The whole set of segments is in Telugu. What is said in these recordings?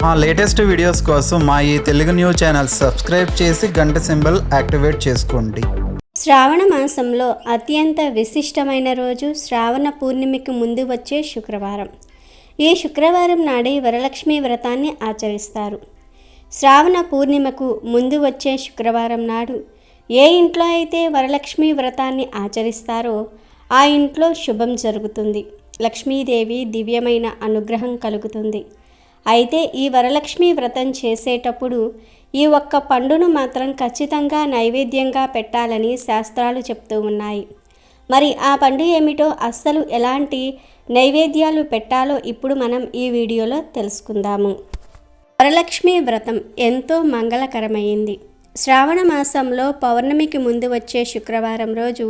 మా లేటెస్ట్ వీడియోస్ కోసం మా ఈ తెలుగు న్యూస్ ఛానల్ సబ్స్క్రైబ్ చేసి గంట సింబల్ యాక్టివేట్ చేసుకోండి. శ్రావణ మాసంలో అత్యంత విశిష్టమైన రోజు శ్రావణ పూర్ణిమకి ముందు వచ్చే శుక్రవారం. ఈ శుక్రవారం నాడే వరలక్ష్మి వ్రతాన్ని ఆచరిస్తారు. శ్రావణ పూర్ణిమకు ముందు వచ్చే శుక్రవారం నాడు ఏ ఇంట్లో అయితే వరలక్ష్మి వ్రతాన్ని ఆచరిస్తారో ఆ ఇంట్లో శుభం జరుగుతుంది. లక్ష్మీదేవి దివ్యమైన అనుగ్రహం కలుగుతుంది. అయితే ఈ వరలక్ష్మి వ్రతం చేసేటప్పుడు ఈ ఒక్క పండును మాత్రం ఖచ్చితంగా నైవేద్యంగా పెట్టాలని శాస్త్రాలు చెప్తూ ఉన్నాయి. మరి ఆ పండు ఏమిటో, అస్సలు ఎలాంటి నైవేద్యాలు పెట్టాలో ఇప్పుడు మనం ఈ వీడియోలో తెలుసుకుందాము. వరలక్ష్మి వ్రతం ఎంతో మంగళకరమైంది. శ్రావణ మాసంలో పౌర్ణమికి ముందు వచ్చే శుక్రవారం రోజు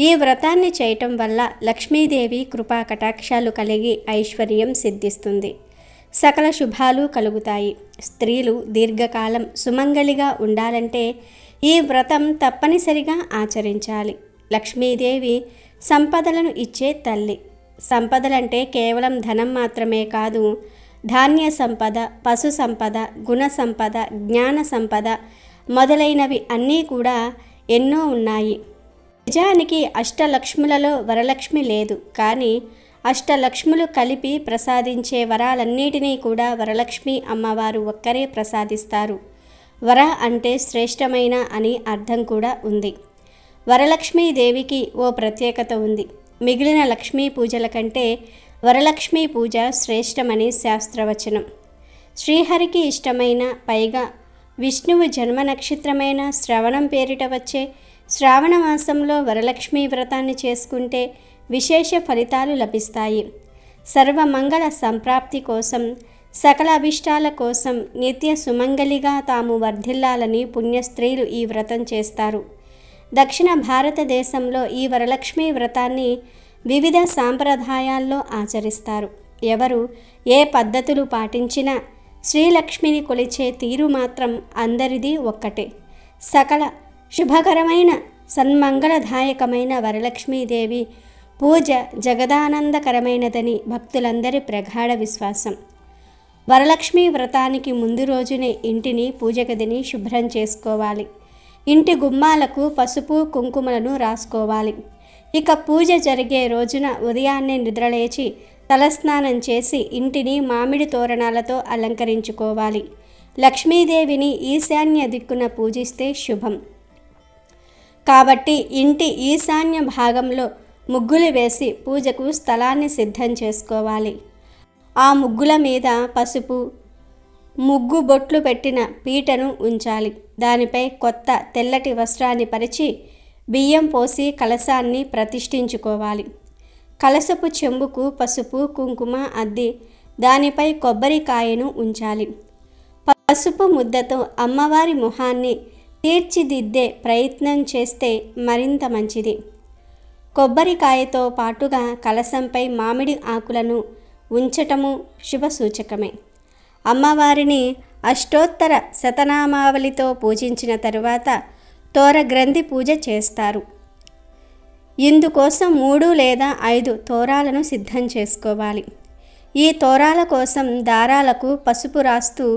ఈ వ్రతాన్ని చేయటం వల్ల లక్ష్మీదేవి కృపా కటాక్షాలు కలిగి ఐశ్వర్యం సిద్ధిస్తుంది. సకల శుభాలు కలుగుతాయి. స్త్రీలు దీర్ఘకాలం సుమంగళిగా ఉండాలంటే ఈ వ్రతం తప్పనిసరిగా ఆచరించాలి. లక్ష్మీదేవి సంపదలను ఇచ్చే తల్లి. సంపదలంటే కేవలం ధనం మాత్రమే కాదు, ధాన్య సంపద, పశు సంపద, గుణ సంపద, జ్ఞాన సంపద మొదలైనవి అన్నీ కూడా ఎన్నో ఉన్నాయి. నిజానికి అష్టలక్ష్ములలో వరలక్ష్మి లేదు, కానీ అష్టలక్ష్ములు కలిపి ప్రసాదించే వరాలన్నిటినీ కూడా వరలక్ష్మి అమ్మవారు ఒక్కరే ప్రసాదిస్తారు. వర అంటే శ్రేష్టమైన అని అర్థం కూడా ఉంది. వరలక్ష్మీదేవికి ఓ ప్రత్యేకత ఉంది. మిగిలిన లక్ష్మీ పూజల కంటే వరలక్ష్మీ పూజ శ్రేష్టమని శాస్త్రవచనం. శ్రీహరికి ఇష్టమైన, పైగా విష్ణువు జన్మ నక్షత్రమైన శ్రవణం పేరిట వచ్చే శ్రావణ మాసంలో వరలక్ష్మీ వ్రతాన్ని చేసుకుంటే విశేష ఫలితాలు లభిస్తాయి. సర్వమంగళ సంప్రాప్తి కోసం, సకల అభిష్టాల కోసం నిత్య సుమంగళిగా తాము వర్ధిల్లాలని పుణ్యస్త్రీలు ఈ వ్రతం చేస్తారు. దక్షిణ భారతదేశంలో ఈ వరలక్ష్మీ వ్రతాన్ని వివిధ సాంప్రదాయాల్లో ఆచరిస్తారు. ఎవరు ఏ పద్ధతులు పాటించినా శ్రీలక్ష్మిని కొలిచే తీరు మాత్రం అందరిది ఒక్కటే. సకల శుభకరమైన సన్మంగళదాయకమైన వరలక్ష్మీదేవి పూజ జగదానందకరమైనదని భక్తులందరి ప్రగాఢ విశ్వాసం. వరలక్ష్మీ వ్రతానికి ముందు రోజునే ఇంటిని, పూజ గదిని శుభ్రం చేసుకోవాలి. ఇంటి గుమ్మాలకు పసుపు కుంకుమలను రాసుకోవాలి. ఇక పూజ జరిగే రోజున ఉదయాన్నే నిద్రలేచి తలస్నానం చేసి ఇంటిని మామిడి తోరణాలతో అలంకరించుకోవాలి. లక్ష్మీదేవిని ఈశాన్య దిక్కున పూజిస్తే శుభం. కాబట్టి ఇంటి ఈశాన్య భాగంలో ముగ్గులు వేసి పూజకు స్థలాన్ని సిద్ధం చేసుకోవాలి. ఆ ముగ్గుల మీద పసుపు, ముగ్గు బొట్లు పెట్టిన పీటను ఉంచాలి. దానిపై కొత్త తెల్లటి వస్త్రాన్ని పరిచి బియ్యం పోసి కలశాన్ని ప్రతిష్ఠించుకోవాలి. కలశపు చెంబుకు పసుపు కుంకుమ అద్ది దానిపై కొబ్బరికాయను ఉంచాలి. పసుపు ముద్దతో అమ్మవారి మొహాన్ని తీర్చిదిద్దే ప్రయత్నం చేస్తే మరింత మంచిది. కొబ్బరికాయతో పాటుగా కలశంపై మామిడి ఆకులను ఉంచటము శుభసూచకమే. అమ్మవారిని అష్టోత్తర శతనామావళితో పూజించిన తరువాత తోరగ్రంథి పూజ చేస్తారు. ఇందుకోసం 3 లేదా 5 తోరాలను సిద్ధం చేసుకోవాలి. ఈ తోరాల కోసం దారాలకు పసుపు రాస్తూ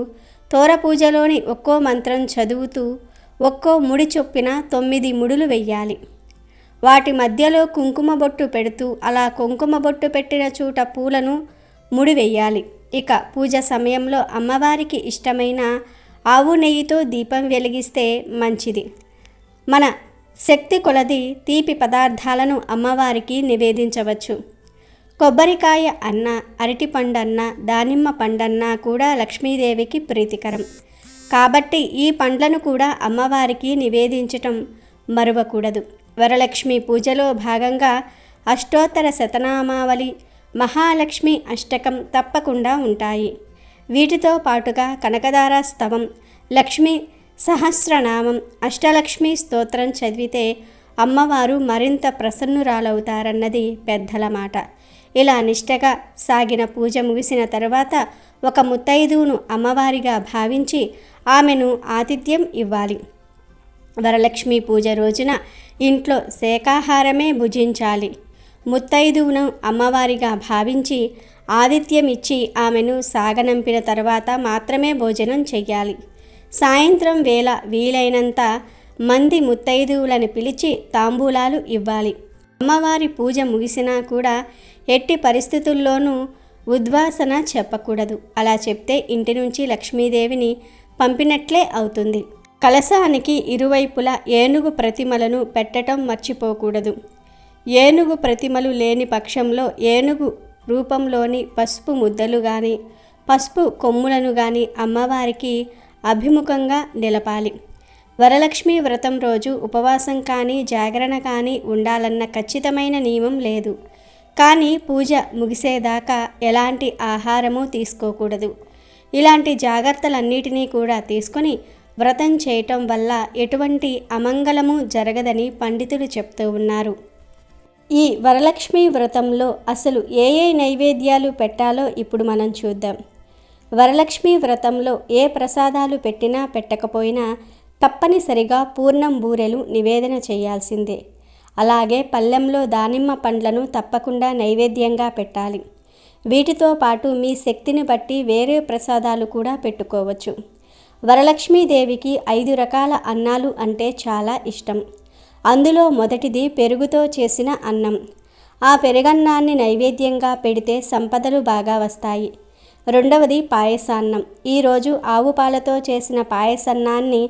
తోర పూజలోని ఒక్కో మంత్రం చదువుతూ ఒక్కో ముడి చొప్పున 9 ముడులు వెయ్యాలి. వాటి మధ్యలో కుంకుమ బొట్టు పెడుతూ అలా కుంకుమ బొట్టు పెట్టిన చోట పూలను ముడి వెయ్యాలి. ఇక పూజ సమయంలో అమ్మవారికి ఇష్టమైన ఆవు నెయ్యితో దీపం వెలిగిస్తే మంచిది. మన శక్తి కొలది తీపి పదార్థాలను అమ్మవారికి నివేదించవచ్చు. కొబ్బరికాయ అన్న, అరటిపండన్న, దానిమ్మ పండన్నా కూడా లక్ష్మీదేవికి ప్రీతికరం. కాబట్టి ఈ పండ్లను కూడా అమ్మవారికి నివేదించటం మరువకూడదు. వరలక్ష్మి పూజలో భాగంగా అష్టోత్తర శతనామావళి, మహాలక్ష్మి అష్టకం తప్పకుండా ఉంటాయి. వీటితో పాటుగా కనకదార స్తవం, లక్ష్మీ సహస్రనామం, అష్టలక్ష్మి స్తోత్రం చదివితే అమ్మవారు మరింత ప్రసన్నురాలవుతారన్నది పెద్దల మాట. ఇలా నిష్టగా సాగిన పూజ ముగిసిన తరువాత ఒక ముత్తైదువును అమ్మవారిగా భావించి ఆమెను ఆతిథ్యం ఇవ్వాలి. వరలక్ష్మి పూజ రోజున ఇంట్లో శాకాహారమే భుజించాలి. ముత్తైదువును అమ్మవారిగా భావించి ఆతిథ్యం ఇచ్చి ఆమెను సాగనంపిన తర్వాత మాత్రమే భోజనం చెయ్యాలి. సాయంత్రం వేళ వీలైనంత మంది ముత్తైదువులను పిలిచి తాంబూలాలు ఇవ్వాలి. అమ్మవారి పూజ ముగిసినా కూడా ఎట్టి పరిస్థితుల్లోనూ ఉద్వాసన చెప్పకూడదు. అలా చెప్తే ఇంటి నుంచి లక్ష్మీదేవిని పంపినట్లే అవుతుంది. కలశానికి ఇరువైపులా ఏనుగు ప్రతిమలను పెట్టడం మర్చిపోకూడదు. ఏనుగు ప్రతిమలు లేని పక్షంలో ఏనుగు రూపంలోని పసుపు ముద్దలు కానీ పసుపు కొమ్ములను కానీ అమ్మవారికి అభిముఖంగా నిలపాలి. వరలక్ష్మి వ్రతం రోజు ఉపవాసం కానీ జాగరణ కానీ ఉండాలన్న ఖచ్చితమైన నియమం లేదు. కానీ పూజ ముగిసేదాకా ఎలాంటి ఆహారము తీసుకోకూడదు. ఇలాంటి జాగ్రత్తలన్నిటినీ కూడా తీసుకొని వ్రతం చేయటం వల్ల ఎటువంటి అమంగళము జరగదని పండితులు చెప్తూ ఉన్నారు. ఈ వరలక్ష్మి వ్రతంలో అసలు ఏ నైవేద్యాలు పెట్టాలో ఇప్పుడు మనం చూద్దాం. వరలక్ష్మి వ్రతంలో ఏ ప్రసాదాలు పెట్టినా పెట్టకపోయినా తప్పనిసరిగా పూర్ణం బూరెలు నివేదన చేయాల్సిందే. అలాగే పళ్ళెంలో దానిమ్మ పండ్లను తప్పకుండా నైవేద్యంగా పెట్టాలి. వీటితో పాటు మీ శక్తిని బట్టి వేరే ప్రసాదాలు కూడా పెట్టుకోవచ్చు. వరలక్ష్మీదేవికి 5 రకాల అన్నాలు అంటే చాలా ఇష్టం. అందులో మొదటిది పెరుగుతో చేసిన అన్నం. ఆ పెరుగన్నాన్ని నైవేద్యంగా పెడితే సంపదలు బాగా వస్తాయి. రెండవది పాయసాన్నం. ఈరోజు ఆవు పాలతో చేసిన పాయసాన్నాన్ని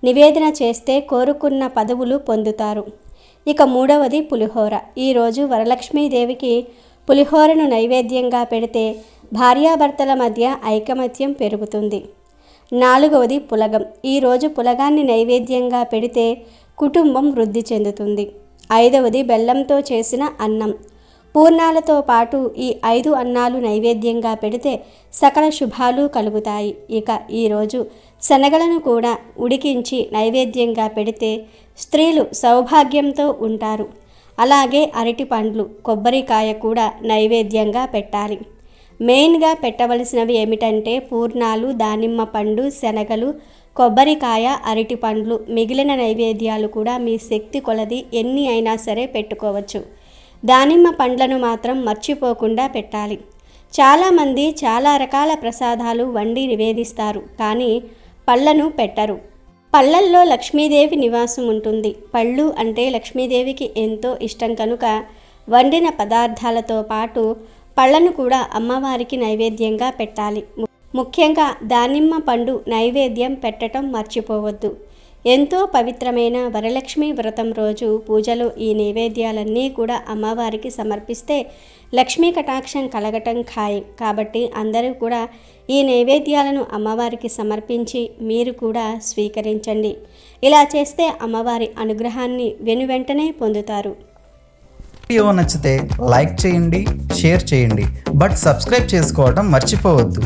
నివేదన చేస్తే కోరుకున్న పదవులు పొందుతారు. ఇక మూడవది పులిహోర. ఈరోజు వరలక్ష్మీదేవికి పులిహోరను నైవేద్యంగా పెడితే భార్యాభర్తల మధ్య ఐకమత్యం పెరుగుతుంది. నాలుగవది పులగం. ఈరోజు పులగాన్ని నైవేద్యంగా పెడితే కుటుంబం వృద్ధి చెందుతుంది. ఐదవది బెల్లంతో చేసిన అన్నం. పూర్ణాలతో పాటు ఈ 5 అన్నాలు నైవేద్యంగా పెడితే సకల శుభాలు కలుగుతాయి. ఇక ఈరోజు శనగలను కూడా ఉడికించి నైవేద్యంగా పెడితే స్త్రీలు సౌభాగ్యంతో ఉంటారు. అలాగే అరటి పండ్లు, కొబ్బరికాయ కూడా నైవేద్యంగా పెట్టాలి. మెయిన్గా పెట్టవలసినవి ఏమిటంటే పూర్ణాలు, దానిమ్మ పండు, శనగలు, కొబ్బరికాయ, అరటి పండ్లు. మిగిలిన నైవేద్యాలు కూడా మీ శక్తి కొలది ఎన్ని అయినా సరే పెట్టుకోవచ్చు. దానిమ్మ పండ్లను మాత్రం మర్చిపోకుండా పెట్టాలి. చాలామంది చాలా రకాల ప్రసాదాలు వండి నివేదిస్తారు, కానీ పళ్ళను పెట్టరు. పళ్ళల్లో లక్ష్మీదేవి నివాసం ఉంటుంది. పళ్ళు అంటే లక్ష్మీదేవికి ఎంతో ఇష్టం కనుక వండిన పదార్థాలతో పాటు పళ్ళను కూడా అమ్మవారికి నైవేద్యంగా పెట్టాలి. ముఖ్యంగా దానిమ్మ పండు నైవేద్యం పెట్టడం మర్చిపోవద్దు. ఎంతో పవిత్రమైన వరలక్ష్మి వ్రతం రోజు పూజలో ఈ నైవేద్యాలన్నీ కూడా అమ్మవారికి సమర్పిస్తే లక్ష్మీ కటాక్షం కలగటం ఖాయం. కాబట్టి అందరూ కూడా ఈ నైవేద్యాలను అమ్మవారికి సమర్పించి మీరు కూడా స్వీకరించండి. ఇలా చేస్తే అమ్మవారి అనుగ్రహాన్ని వెనువెంటనే పొందుతారు. వీడియో నచ్చితే లైక్ చేయండి, షేర్ చేయండి, బట్ సబ్స్క్రైబ్ చేసుకోవడం మర్చిపోవద్దు.